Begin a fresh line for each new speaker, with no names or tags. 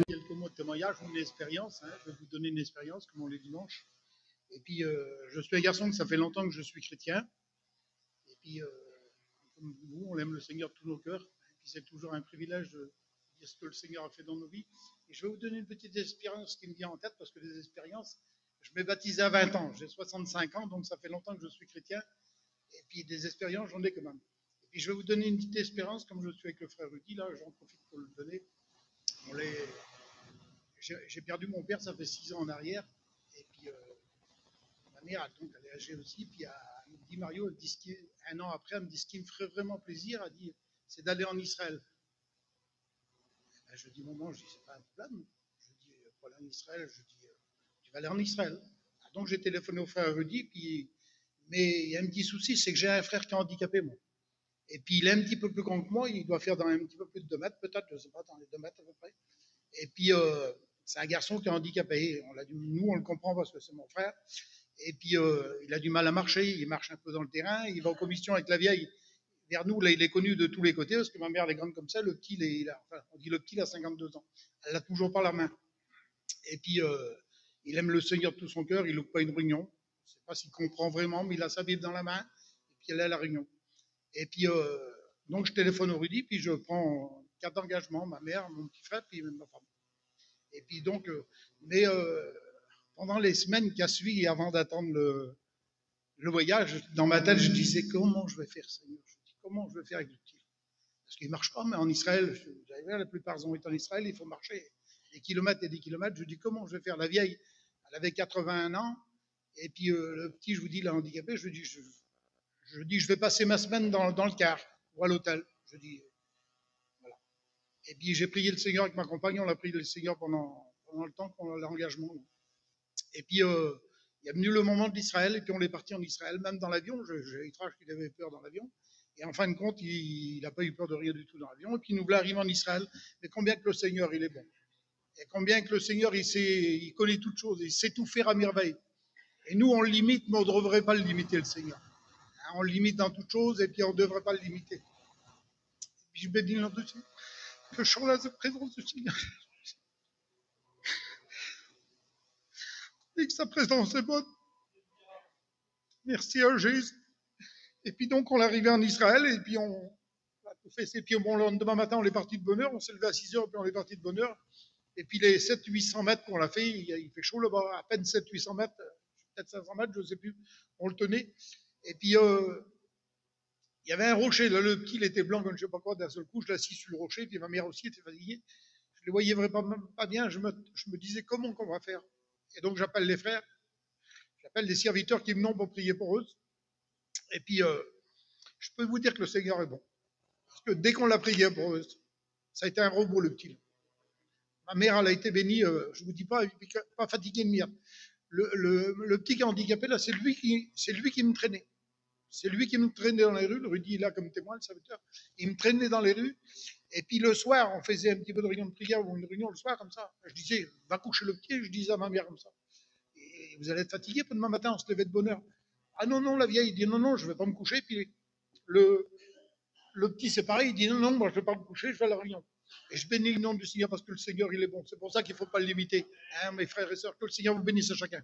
Quelques mots de témoignage ou une expérience. Je vais vous donner une expérience, comme on les dimanche. Et puis, je suis un garçon que ça fait longtemps que je suis chrétien. Et puis, comme vous, on aime le Seigneur de tous nos cœurs. Et puis, c'est toujours un privilège de dire ce que le Seigneur a fait dans nos vies. Et je vais vous donner une petite expérience qui me vient en tête, parce que les expériences, je m'ai baptisé à 20 ans. J'ai 65 ans, donc ça fait longtemps que je suis chrétien. Et puis, des expériences, j'en ai quand même. Et puis, je vais vous donner une petite expérience, comme je suis avec le frère Rudy, là, j'en profite pour le donner. J'ai perdu mon père, ça fait 6 ans en arrière. Et puis, ma mère, donc, elle est âgée aussi. Puis, elle me dit, Mario, elle dit un an après, elle me dit ce qui me ferait vraiment plaisir, elle dit, c'est d'aller en Israël. Ben, je dis, maman, je dis, c'est pas un problème. Je dis, pour aller en Israël, je dis, tu vas aller en Israël. Donc, j'ai téléphoné au frère Rudy, puis, mais il y a un petit souci, c'est que j'ai un frère qui est handicapé, moi. Et puis, il est un petit peu plus grand que moi, il doit faire dans un petit peu plus de 2 mètres, peut-être, je ne sais pas, dans les 2 mètres à peu près. Et puis, c'est un garçon qui est handicapé. Nous, on le comprend parce que c'est mon frère. Et puis, il a du mal à marcher. Il marche un peu dans le terrain. Il va en commission avec la vieille. Vers nous, là, il est connu de tous les côtés parce que ma mère, elle est grande comme ça. Le petit, on dit le petit, il a 52 ans. Elle l'a toujours par la main. Et puis, il aime le Seigneur de tout son cœur. Il loupe pas une réunion. Je ne sais pas s'il comprend vraiment, mais il a sa Bible dans la main. Et puis, elle est à la réunion. Et puis, donc, je téléphone au Rudy. Puis, je prends carte d'engagement, ma mère, mon petit frère, puis ma femme. Et puis donc, mais pendant les semaines qui a suivi, avant d'attendre le voyage, dans ma tête, je disais comment je vais faire, Seigneur. Je dis comment je vais faire avec le petit. Parce qu'il ne marche pas, mais en Israël, vous savez, la plupart ont été en Israël, il faut marcher des kilomètres et des kilomètres. Je dis comment je vais faire. La vieille, elle avait 81 ans, et puis le petit, je vous dis, il est handicapé. Je dis, je vais passer ma semaine dans le car ou à l'hôtel. Je dis, voilà. Et puis j'ai prié le Seigneur avec ma compagne, on a prié le Seigneur pendant le temps qu'on a l'engagement. Et puis il est venu le moment de l'Israël, et puis on est parti en Israël, même dans l'avion. J'ai étrange qu'il avait peur dans l'avion. Et en fin de compte, il n'a pas eu peur de rien du tout dans l'avion. Et puis nous voilà arrivés en Israël. Mais combien que le Seigneur, il est bon. Et combien que le Seigneur, il connaît toutes choses, il sait tout faire à merveille. Et nous, on le limite, mais on ne devrait pas le limiter, le Seigneur. On le limite dans toutes choses, et puis on ne devrait pas le limiter. Et puis je bénis le nom de Dieu, que je sens la présence du Seigneur. Et que sa présence est bonne. Merci à Jésus. Et puis donc, on est arrivé en Israël, et puis on a tout fait. Et puis bon, le lendemain matin, on est parti de bonne heure. On s'est levé à 6 heures, puis on est parti de bonne heure. Et puis les 700-800 mètres qu'on l'a fait, il fait chaud là-bas, à peine 700-800 mètres, peut-être 500 mètres, je ne sais plus. On le tenait. Et puis, il y avait un rocher. Là, le petit, il était blanc comme je ne sais pas quoi. D'un seul coup, je l'ai assis sur le rocher, puis ma mère aussi était fatiguée. Je les voyais vraiment pas bien. Je me disais comment qu'on va faire. Et donc, j'appelle les frères. J'appelle des serviteurs qui venons pour prier pour eux. Et puis, je peux vous dire que le Seigneur est bon. Parce que dès qu'on l'a prié pour eux, ça a été un robot, le petit. Ma mère, elle a été bénie, je ne vous dis pas fatiguée de mire. Le petit qui est handicapé, là, c'est lui qui me traînait. C'est lui qui me traînait dans les rues. Le Rudy est là comme témoin, le serviteur. Il me traînait dans les rues. Et puis le soir, on faisait un petit peu de réunion de prière ou une réunion le soir comme ça. Je disais, va coucher le petit. Je disais à ma mère comme ça. Et vous allez être fatigué, puis demain matin, on se levait de bonne heure. Ah non, non, la vieille dit non, non, je ne vais pas me coucher. Puis le petit, c'est pareil, il dit non, non, moi je ne vais pas me coucher, je vais à la réunion. Et je bénis le nom du Seigneur parce que le Seigneur, il est bon. C'est pour ça qu'il ne faut pas le limiter. Hein, mes frères et sœurs, que le Seigneur vous bénisse à chacun.